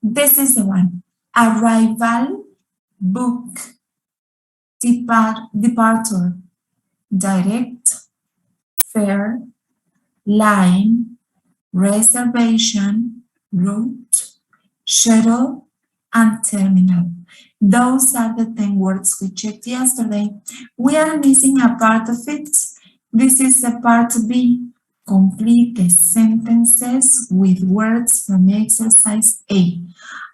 This is the one. Arrival, book, departure, direct, fare, line, reservation, route, shuttle, and terminal. Those are the 10 words we checked yesterday. We are missing a part of it. This is the part B. Complete the sentences with words from exercise A.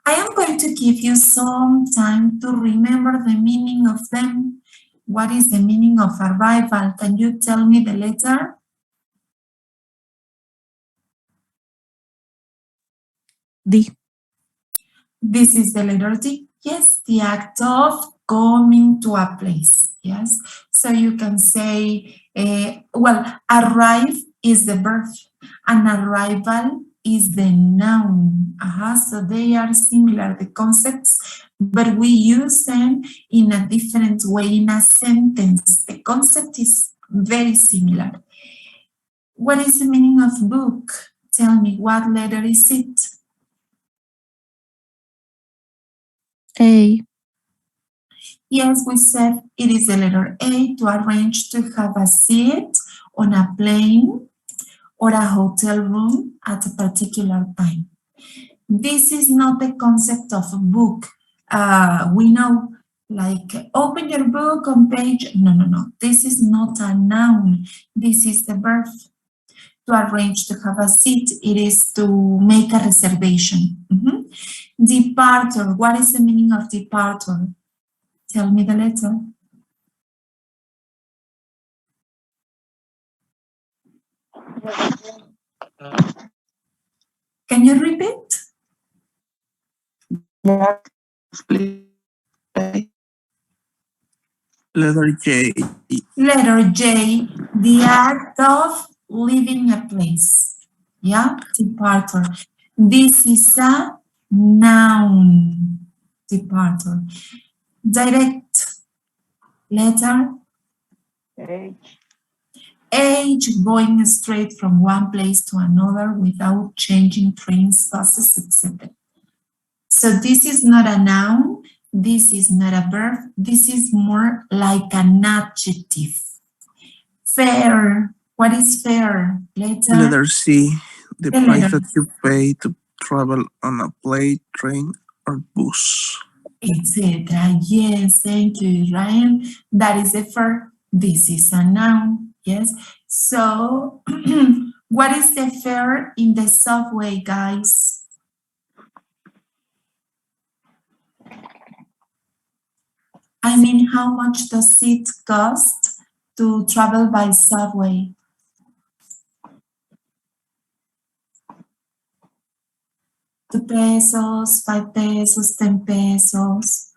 I am going to give you some time to remember the meaning of them. What is the meaning of arrival? Can you tell me the letter? D. This is the letter D. Yes, the act of coming to a place. Yes, so you can say, arrive is the verb and arrival is the noun. So they are similar, the concepts, but we use them in a different way in a sentence. The concept is very similar. What is the meaning of book? Tell me, what letter is it? A. Yes, we said it is the letter A, to arrange to have a seat on a plane or a hotel room at a particular time. This is not the concept of a book. We know, like, open your book on page. No. This is not a noun. This is the verb. To arrange to have a seat, it is to make a reservation. Departure. What is the meaning of departure? Tell me the letter. Can you repeat? Letter J. Letter J, the act of leaving a place. Yeah, departure. This is a noun, departure. Direct, letter H, going straight from one place to another without changing trains, buses, etc. So this is not a noun, this is not a verb, this is more like an adjective. Fare, what is fare? Letter C. The The price letter. that you pay to travel on a plane, train, or bus. Etc. Yes, thank you, Ryan. That is a verb. This is a noun. Yes. So, what is the fare in the subway, guys? I mean, how much does it cost to travel by subway? 2 pesos, 5 pesos, 10 pesos.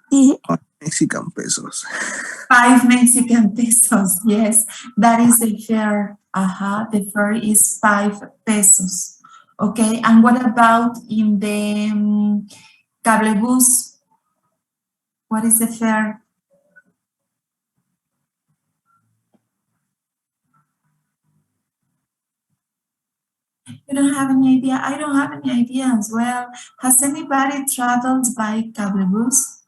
Mexican pesos. 5 Mexican pesos, yes, that is the fare. The fare is 5 pesos. Okay, and what about in the cablebus? What is the fare? You don't have any idea? I don't have any idea as well. Has anybody traveled by cablebus?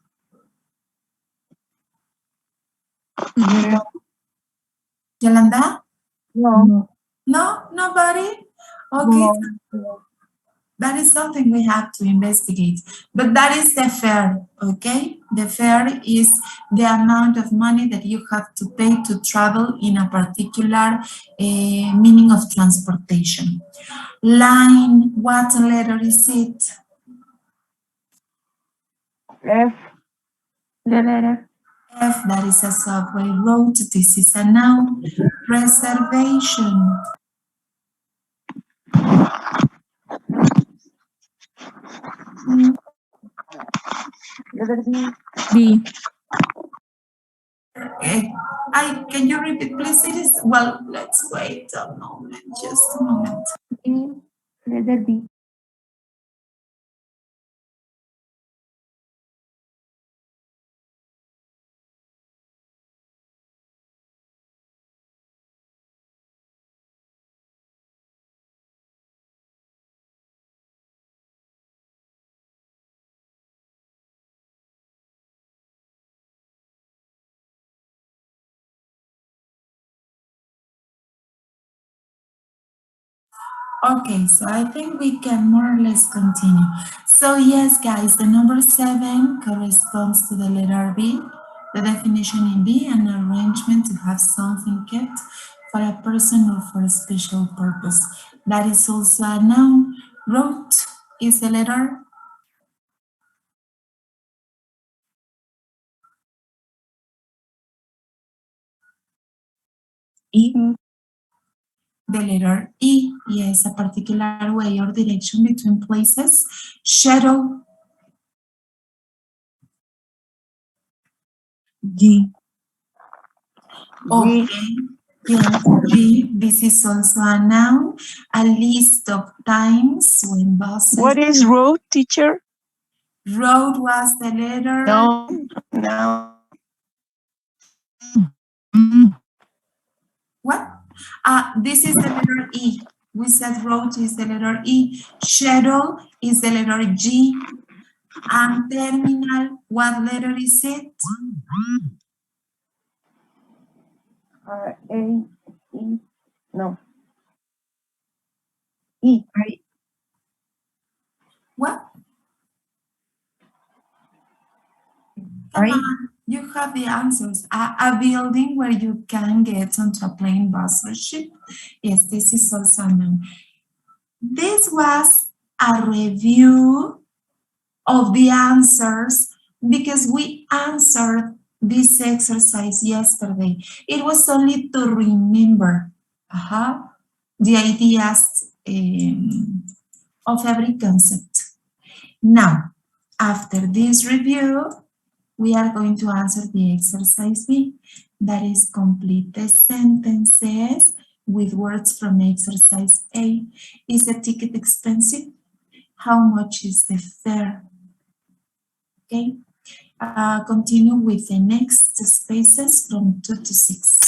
Yolanda? No. No, nobody? Okay, that is something we have to investigate. But that is the fare, okay? The fare is the amount of money that you have to pay to travel in a particular meaning of transportation. Line, what letter is it? F. The letter. F, that is a subway route. This is a noun. Reservation. Letter D. D. Can you repeat, please? It is, well, let's wait a moment, just a moment. D. Letter D. Okay, so I think we can more or less continue. So yes, guys, the number 7 corresponds to the letter B. The definition in B, an arrangement to have something kept for a person or for a special purpose. That is also a noun. Wrote is the letter E. the letter E. Yes, a particular way or direction between places. Shadow. G. Okay. Yes, G. This is also a noun. A list of times when buses. What is road, teacher? Road was the letter. No. What? This is the letter E. We said road is the letter E. Shadow is the letter G. And terminal, what letter is it? R. A. E. No. E. What? Right. Come on, you have the answers. A building where you can get onto a plane, bus, or ship. Yes, this is also known. This was a review of the answers because we answered this exercise yesterday. It was only to remember the ideas of every concept. Now, after this review, we are going to answer the exercise B. That is complete the sentences with words from exercise A. Is the ticket expensive? How much is the fare? Okay. Continue with the next spaces from 2 to 6.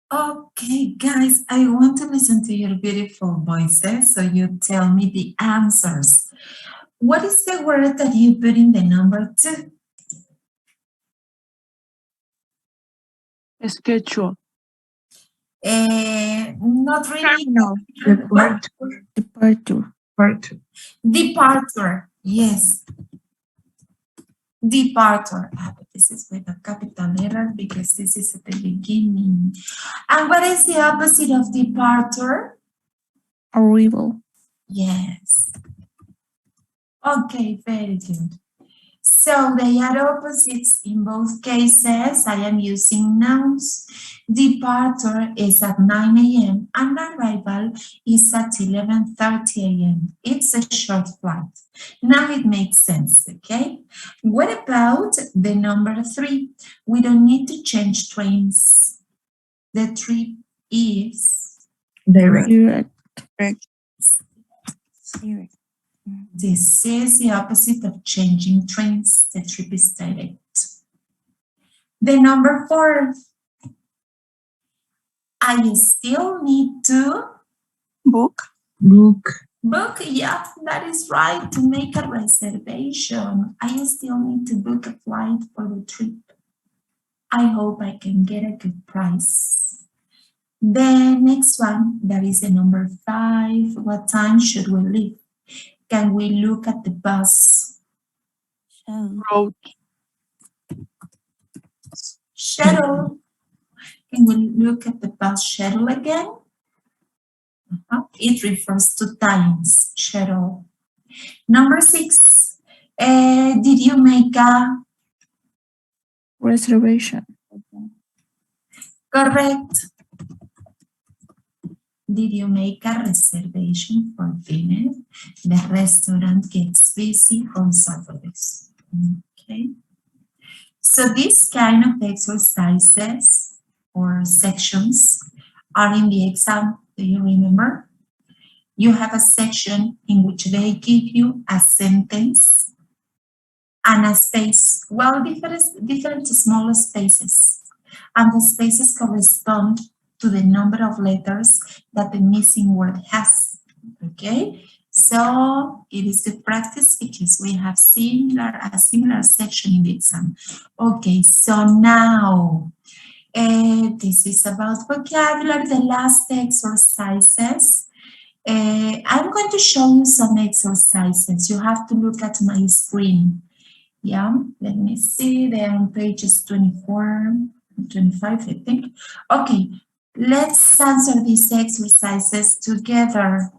Okay, guys, I want to listen to your beautiful voices, so you tell me the answers. What is the word that you put in the number 2? Schedule. Not really. No. What? Departure. Departure. Yes. Departure. But this is with a capital letter because this is at the beginning. And what is the opposite of departure? Arrival. Yes. Okay, very good. So they are opposites in both cases. I am using nouns. Departure is at 9 a.m. and arrival is at 11:30 a.m. It's a short flight. Now it makes sense, okay? What about the number 3? We don't need to change trains. The trip is Direct. This is the opposite of changing trains. The trip is direct. The number 4. I still need to Book. book. Yeah, that is right. To make a reservation. I still need to book a flight for the trip. I hope I can get a good price. The next one, that is the number 5. What time should we leave? Can we look at the bus? Road. Schedule. Can we look at the bus schedule again? It refers to times, schedule. Number 6. Did you make a Reservation. correct? Did you make a reservation for dinner? The restaurant gets busy on Saturdays. Okay. So these kind of exercises or sections are in the exam. Do you remember? You have a section in which they give you a sentence and a space. Well, different small spaces. And the spaces correspond to the number of letters that the missing word has. Okay? So it is the practice because we have a similar section in the exam. Okay, so now this is about vocabulary, the last exercises. I'm going to show you some exercises. You have to look at my screen. Yeah, let me see. They are on pages 24, 25, I think. Okay, let's answer these exercises together.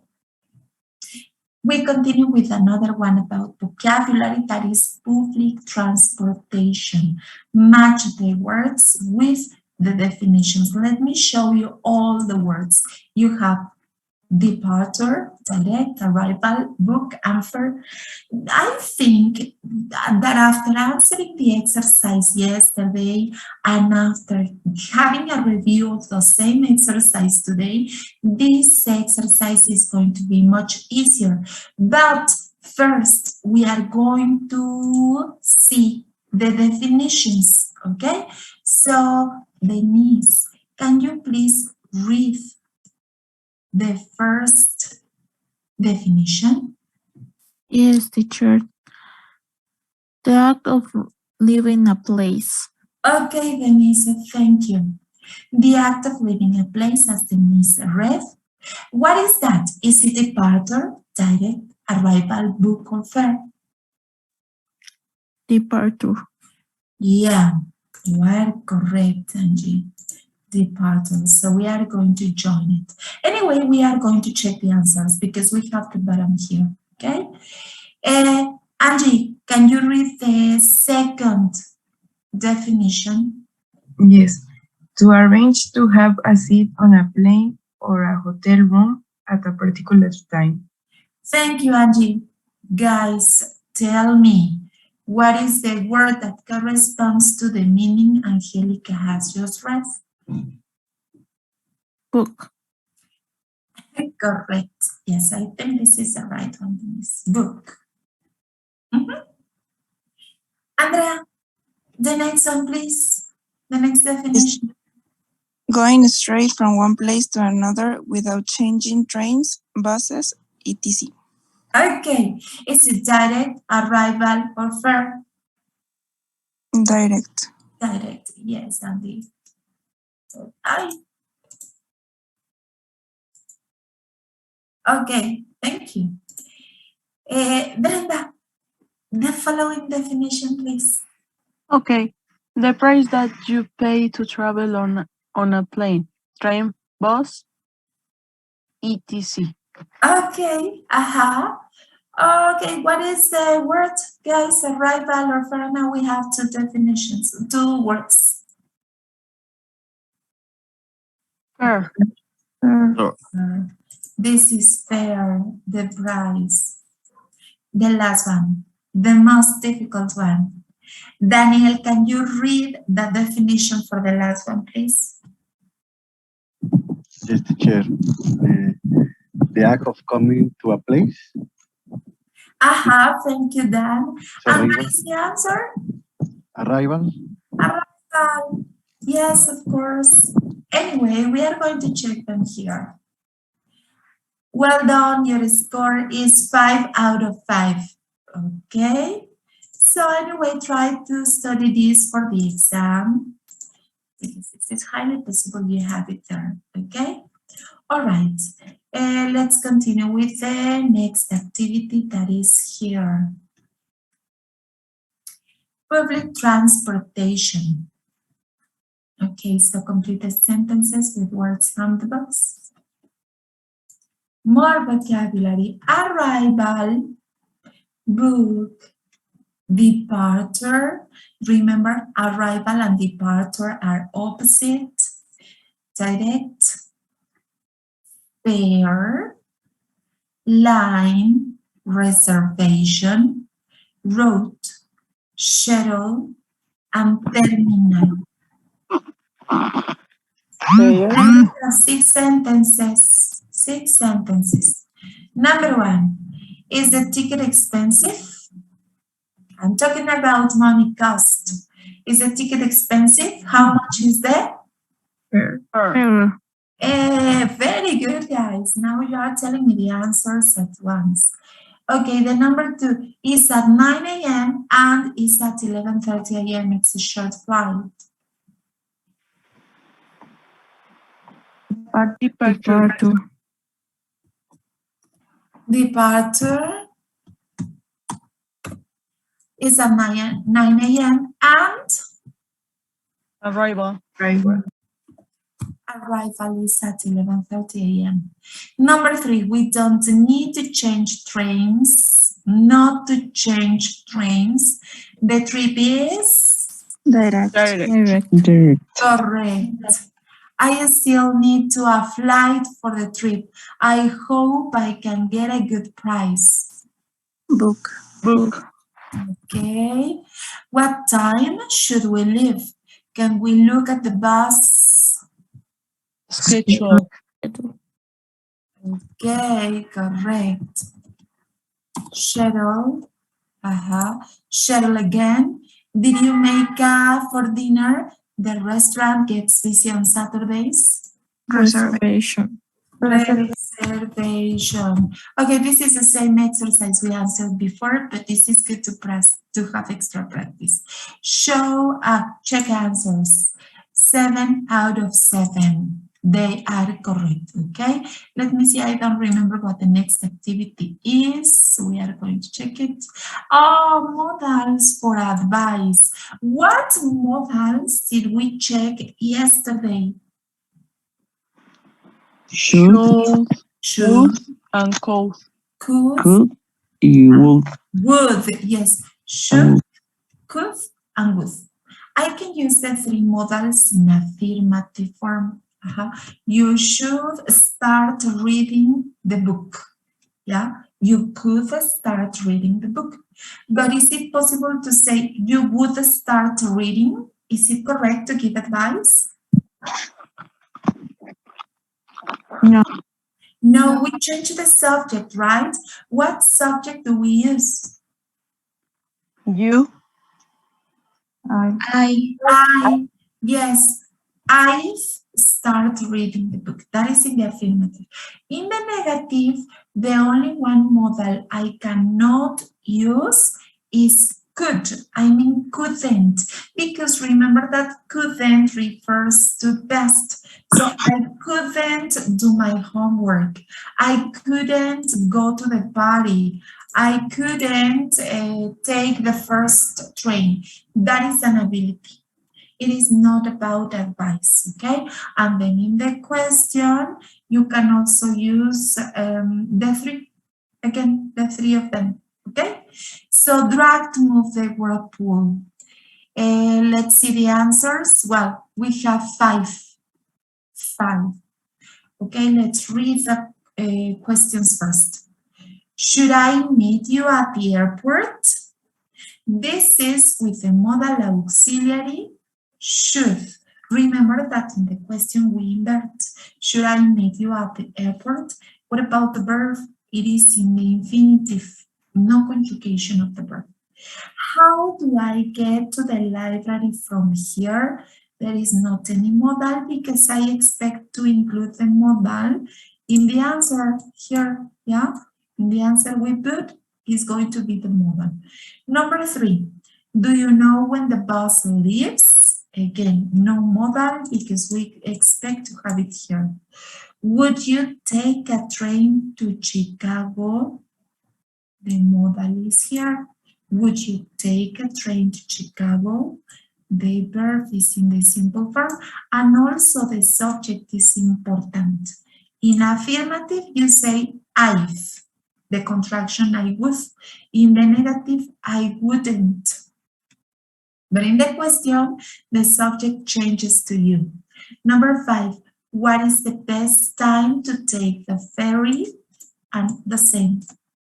We continue with another one about vocabulary, that is public transportation. Match the words with the definitions. Let me show you all the words. You have departure, direct, arrival, book, answer. I think that after answering the exercise yesterday and after having a review of the same exercise today, this exercise is going to be much easier. But first, we are going to see the definitions, okay? So, Denise, can you please read the first definition? Yes, teacher. The act of leaving a place. Okay, Denise, thank you. The act of leaving a place, as Denise read. What is that? Is it departure, direct, arrival, book, or fare? Departure. Yeah, you are correct, Angie. Departure. So we are going to join it. Anyway, we are going to check the answers because we have the bottom here, okay? Angie, can you read the second definition? Yes, to arrange to have a seat on a plane or a hotel room at a particular time. Thank you, Angie. Guys, tell me, what is the word that corresponds to the meaning Angelica has just read? Book. Correct. Yes, I think this is the right one. This book. Andrea, the next one, please. The next definition. Going straight from one place to another without changing trains, buses, etc. Okay, is it direct, arrival, or fare? Direct. Direct, yes, Andy. So, okay, thank you. Brenda, the following definition, please. Okay, the price that you pay to travel on a plane, train, bus, etc. Okay, Okay, what is the word, guys? Arrival or fare? Now we have two definitions, two words. Fare. This is fair, the price. The last one, the most difficult one. Daniel, can you read the definition for the last one, please? Yes, teacher. The act of coming to a place. Thank you, Dan. And what is the answer? Arrival. Arrival. Yes, of course. Anyway, we are going to check them here. Well done, your score is 5 out of 5. Okay. So anyway, try to study this for the exam. Because this is highly possible you have it there. Okay. All right. Let's continue with the next activity that is here. Public transportation. Okay, so complete the sentences with words from the box. More vocabulary. Arrival, book, departure. Remember, arrival and departure are opposite. Direct, fare, line, reservation, route, shuttle, and terminal. Six sentences. Number 1, is the ticket expensive? I'm talking about money cost. Is the ticket expensive? How much is the? Fare. Very good, guys. Now you are telling me the answers at once. Okay, the number 2 is at 9 a.m. and is at 11:30 a.m. It's a short flight. Departure. Departure is at 9 a.m. and Arrival. arrival is at 11:30 a.m. Number 3, we don't need to change trains, not to change trains. The trip is? Direct. Correct. I still need to a flight for the trip. I hope I can get a good price. Book. Okay. What time should we leave? Can we look at the bus? Schedule. Okay, correct. Schedule. Schedule again. Did you make for dinner? The restaurant gets busy on Saturdays. Reservation. Reservation. Okay, this is the same exercise we answered before, but this is good to have extra practice. Show up, check answers. 7 out of 7. They are correct, okay? Let me see, I don't remember what the next activity is. We are going to check it. Oh, modals for advice. What modals did we check yesterday? Should and Could, You would, yes. Should, could, and would. I can use the 3 modals in affirmative form. You should start reading the book. Yeah, you could start reading the book. But is it possible to say you would start reading? Is it correct to give advice? No, we change the subject, right? What subject do we use? you. I. Yes, I start reading the book. That is in the affirmative. In the negative, the only one modal I cannot use is could. I mean couldn't, because remember that couldn't refers to past. So I couldn't do my homework. I couldn't go to the party. I couldn't take the first train. That is an ability. It is not about advice, okay? And then in the question, you can also use the three, again, the three of them, okay? So drag to move the whirlpool. Let's see the answers. Well, we have five. Okay, let's read the questions first. Should I meet you at the airport? This is with the modal auxiliary should. Remember that in the question we invert. Should I meet you at the airport? What about the verb? It is in the infinitive, no conjugation of the verb. How do I get to the library from here? There is not any modal because I expect to include the modal in the answer here, yeah? In the answer we put is going to be the modal. Number 3, do you know when the bus leaves? Again, no modal because we expect to have it here. Would you take a train to Chicago? The modal is here. Would you take a train to Chicago? The verb is in the simple form, and also the subject is important. In affirmative, you say I've, the contraction I would. In the negative, I wouldn't. But in the question, the subject changes to you. Number 5, what is the best time to take the ferry? And the same.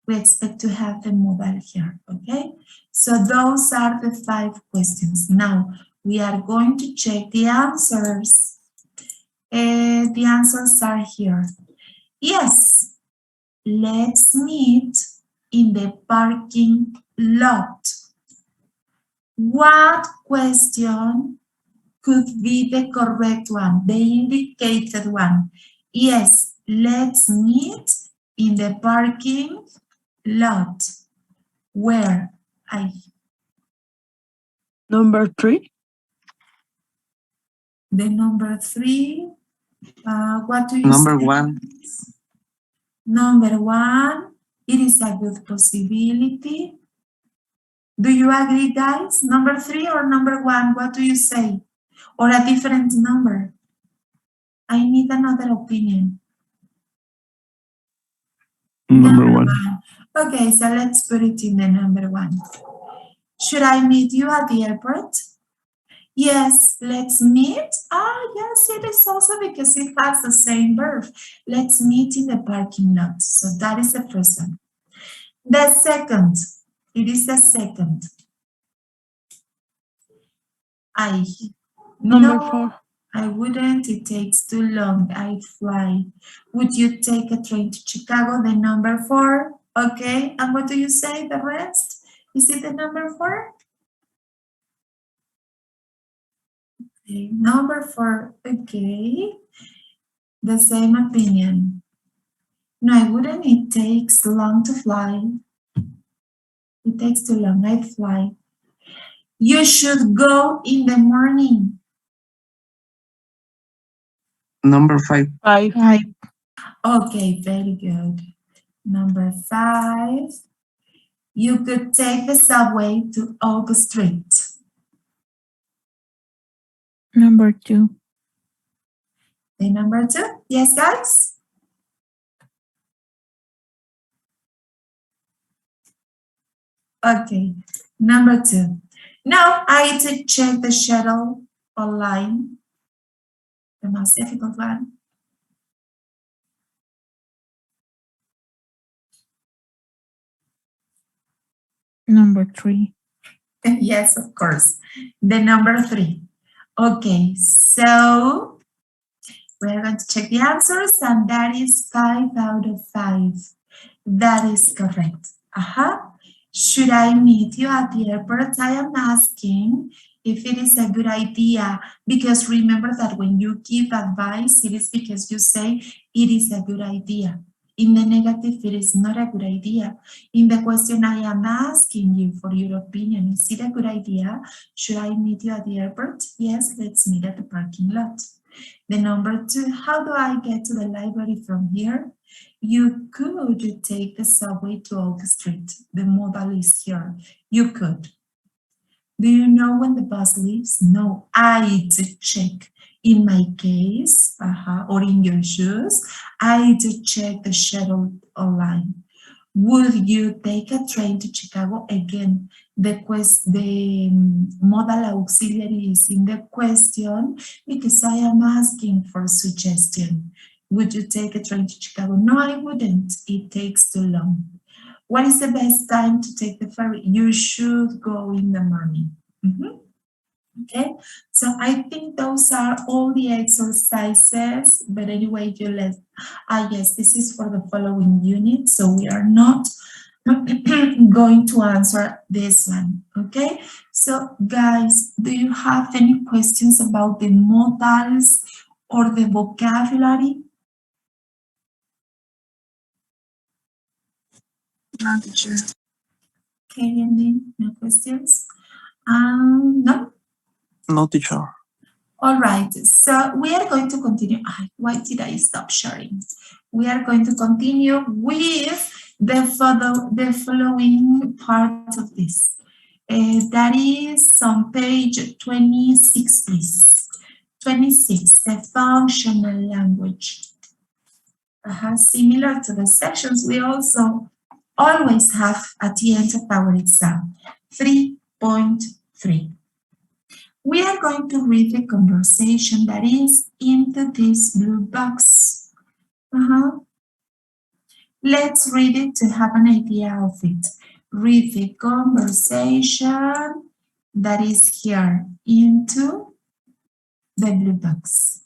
We expect to have the modal here, okay? So those are the 5 questions. Now, we are going to check the answers. The answers are here. Yes, let's meet in the parking lot. What question could be the correct one, the indicated one? Yes, let's meet in the parking lot. Where? Number 3. The number 3. What do you Number say? 1. Number 1. It is a good possibility. Do you agree, guys? Number 3 or number 1? What do you say? Or a different number? I need another opinion. Number 1. Okay, so let's put it in the number 1. Should I meet you at the airport? Yes, let's meet. Yes, it is also because it has the same verb. Let's meet in the parking lot. So that is the first one. The second, it is the second. Number No, 4. I wouldn't. It takes too long. I fly. Would you take a train to Chicago? The number 4. Okay, and what do you say? The rest? Is it the number 4? Okay, number 4. Okay. The same opinion. No, I wouldn't. It takes long to fly. It takes too long. I fly. You should go in the morning. Number 5. 5. Okay, very good. Number 5. You could take the subway to Oak Street. Number 2. The number 2. Yes, guys? Okay, number 2. Now I to check the shuttle online. The most difficult one. Number 3. Yes, of course. The number 3. Okay, so we're going to check the answers, and that is 5 out of 5. That is correct. Should I meet you at the airport? I am asking if it is a good idea, because remember that when you give advice, it is because you say it is a good idea. In the negative, it is not a good idea. In the question, I am asking you for your opinion. Is it a good idea? Should I meet you at the airport? Yes, let's meet at the parking lot. The number 2, how do I get to the library from here? You could take the subway to Oak Street. The modal is here. You could. Do you know when the bus leaves? No, I'd check. In my case, or in your shoes, I'd check the schedule online. Would you take a train to Chicago? Again, the modal auxiliary is in the question because I am asking for suggestion. Would you take a train to Chicago? No, I wouldn't. It takes too long. What is the best time to take the ferry? You should go in the morning. Okay, so I think those are all the exercises, but anyway, yes, this is for the following unit, so we are not going to answer this one, okay? So guys, do you have any questions about the modals or the vocabulary? No, teacher. Okay, Andy, no questions? No? No, teacher. All right, so we are going to continue. Why did I stop sharing? We are going to continue with the following part of this. That is on page 26, please. 26, the functional language. Similar to the sections we also always have at the end of our exam. 3.3. We are going to read the conversation that is into this blue box. Let's read it to have an idea of it. Read the conversation that is here into the blue box.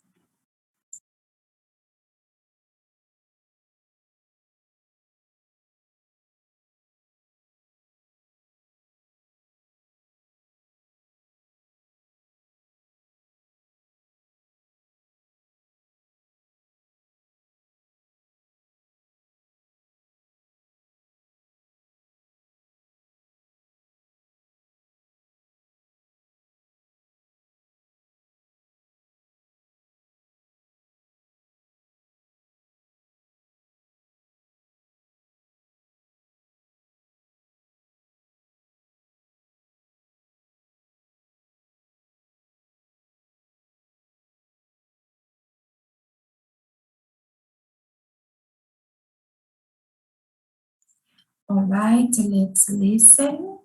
All right, let's listen.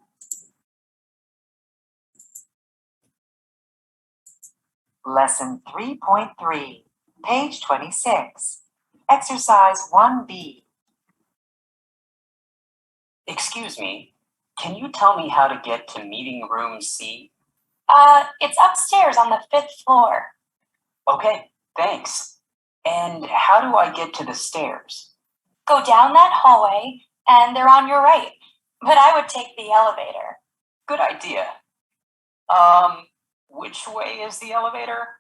Lesson 3.3, page 26. Exercise 1B. Excuse me, can you tell me how to get to meeting room C? It's upstairs on the 5th floor. Okay, thanks. And how do I get to the stairs? Go down that hallway, and they're on your right. But I would take the elevator. Good idea. Which way is the elevator?